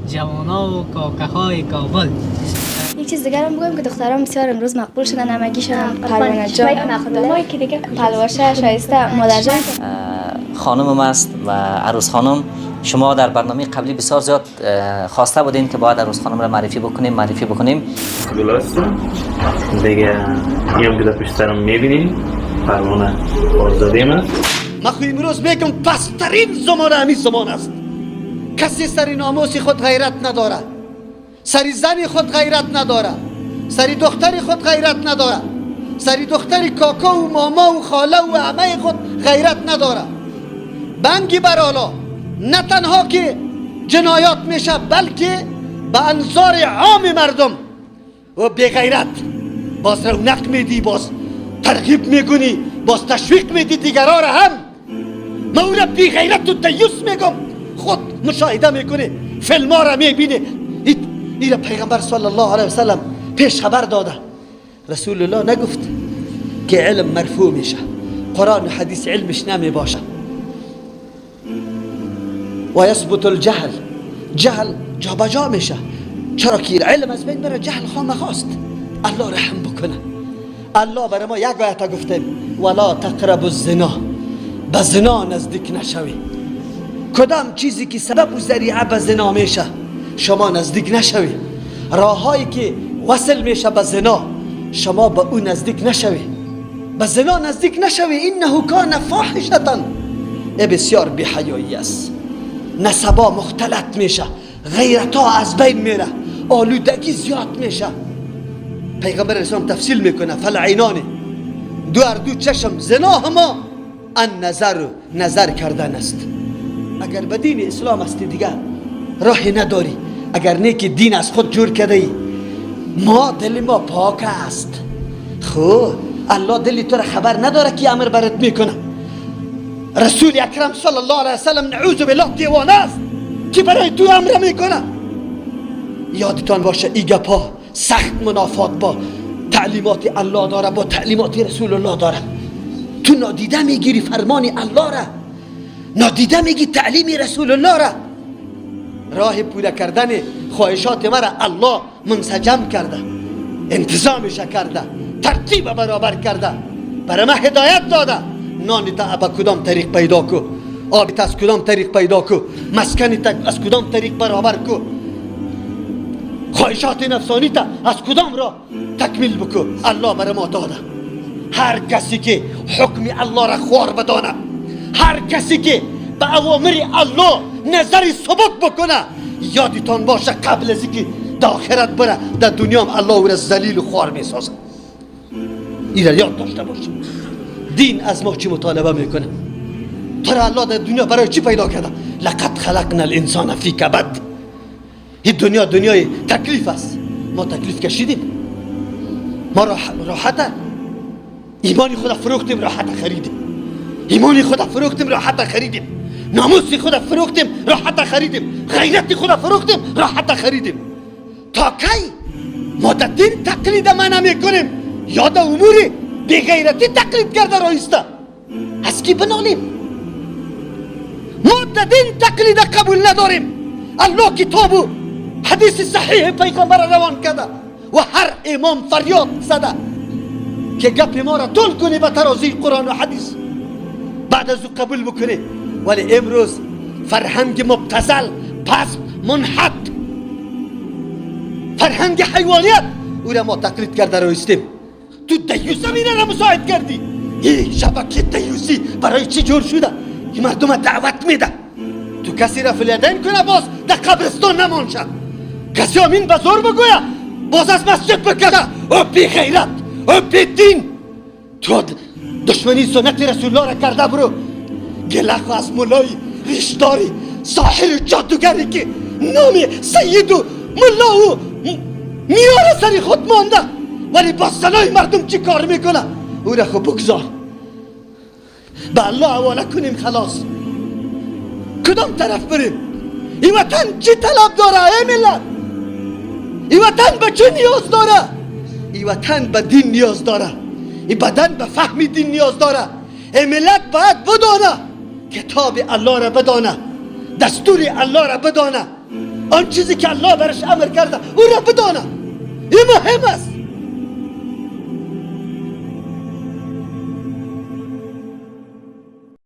جوانا و کاکهای کابل. یک چیز دیگر هم بگم که دختران بسیار امروز مقبول شدن، همگی شدن. پروانه جان، پلوشه، شایسته، مادر جان. خانم است و عروس خانم، شما در برنامه قبلی بسیار زیاد خواسته بودین که باید عروس خانم را معرفی بکنیم. درسته دیگه میام که پشت سرم میبینیم پروانه آزاده من. من خو امروز میگم پسترین زمانه همین زمان است. کسی سری ناموس خود غیرت نداره، سری زن خود غیرت نداره، سری دختری خود غیرت نداره، سری دختری کاکا و ماما و خاله و عمه خود غیرت نداره. بنگی برالا نه تنها که جنایات میشه بلکه به انظار عام مردم و بی غیرت باز رونق میدی، باز ترغیب میگونی، باز تشویق میدی دیگرها را هم. من اون را بی غیرت و دیوس میگم. خود مشاهده میکنه، فیلم ها را میبینه. این پیغمبر صلی الله علیه وسلم پیش خبر داده. رسول الله نگفت که علم مرفوع میشه، قرآن و حدیث علمش نمی باشه و یثبت الجهل، جهل جا بجا میشه. چرا که علم از بین بره، جهل خامخواست. الله رحم بکنه. الله برای ما یک آیت گفته ولا تقربوا الزنا، به زنا نزدیک نشوی. کدام چیزی که سبب و ذریعه به زنا میشه شما نزدیک نشوی. راههایی که وصل میشه به زنا شما به اون نزدیک نشوی، به زنا نزدیک نشوی. انه کان فاحشة، بسیار بی‌حیایی است. نسبا مختلط میشه، غیرتا از بین میره، آلودگی زیاد میشه. پیغمبر اسلام تفصیل میکنه فالعینان، دو چشم زنا هما النظر، نظر کردن است. اگر به دین اسلام هستی دیگه راهی نداری، اگر نیکی دین از خود جور کرده ای. ما دل ما پاک است. خب الله دلی تو را خبر نداره که امر برات میکنه. رسول اکرم صلی الله علیه وسلم نعوذ بالله دیوانه است که برای تو امر میکنه. یادتان باشه ای گپا سخت منافات با تعلیمات الله داره، با تعلیمات رسول الله داره. تو نادیده میگیری فرمان الله را، نادیده میگی تعلیم رسول الله را. راه پوره کردن خواهشات مرا الله منسجم کرده، انتظامش کرده، ترتیب برابر کرده، برای ما هدایت داده. نانت با کدام طریق پیدا کو، آبت از کدام طریق پیدا کو، مسکنت از کدام طریق برابر کو، خواهشات نفسانی تا از کدام را تکمیل بکو. الله برای ما داده. هر کسی که حکم الله را خوار بدانه، هر کسی که به اوامر الله نظری سبک بکنه، یادتان باشه قبل از اینکه در آخرت بره در دنیا هم الله او را ذلیل و خوار میسازه. این را یاد داشته باشه. دین از ما چی مطالبه میکنه؟ تو را الله در دنیا برای چی پیدا کرده؟ لقد خلقنا الانسان فی کبد. این دنیا دنیای تکلیف است. ما تکلیف کشیدیم، ما راحته. ایمانی خدا فروختیم، راحت خریدیم. ایمانی خدا فروختیم، راحت خریدیم. ناموسی خدا فروختیم، راحت خریدیم. غیرت خدا فروختیم، راحت خریدیم. تا کی ما در دین تقلید ما نمی کنیم؟ یاد اموری بی غیرتی تقلید کرده رایسته. از کی بنالیم؟ ما در دین تقلید قبول نداریم. الله کتاب و حدیث صحیح پیغمبر روان کرده و هر امام فریاد زده که گپ ما را طول کنی به ترازی قرآن و حدیث، بعد از او قبول بکنی. ولی امروز فرهنگ مبتذل، پس منحط، فرهنگ حیوانیت او را ما تقلید کرده رایستیم. تو دیوس همینه را مساعد کردی. این شبکه دیوسی برای چی جور شده؟ که مردم دعوت میده تو کسی را فلیدین کنه باز در قبرستان نمانشه، کسی همین بزرگ بگویه باز از مسجد بکشه. او بی غیرت، او بی دین، تو دشمنی سنت رسول الله را کرده. برو گلخ از مولای ریشداری ساحر جادوگری که نام سید و ملا و میاره سری خود مانده، ولی با سنای مردم چی کار میکنه؟ او را خود بگذار، به الله حواله کنیم. خلاص کدام طرف بریم؟ این وطن چی طلب داره ای ملت؟ این وطن به چی نیاز داره؟ این وطن به دین نیاز داره، این بدن به فهم دین نیاز داره. ای ملت باید بدانه، کتاب الله را بدانه، دستور الله را بدانه. آن چیزی که الله برش امر کرده او را بدانه. این مهم است.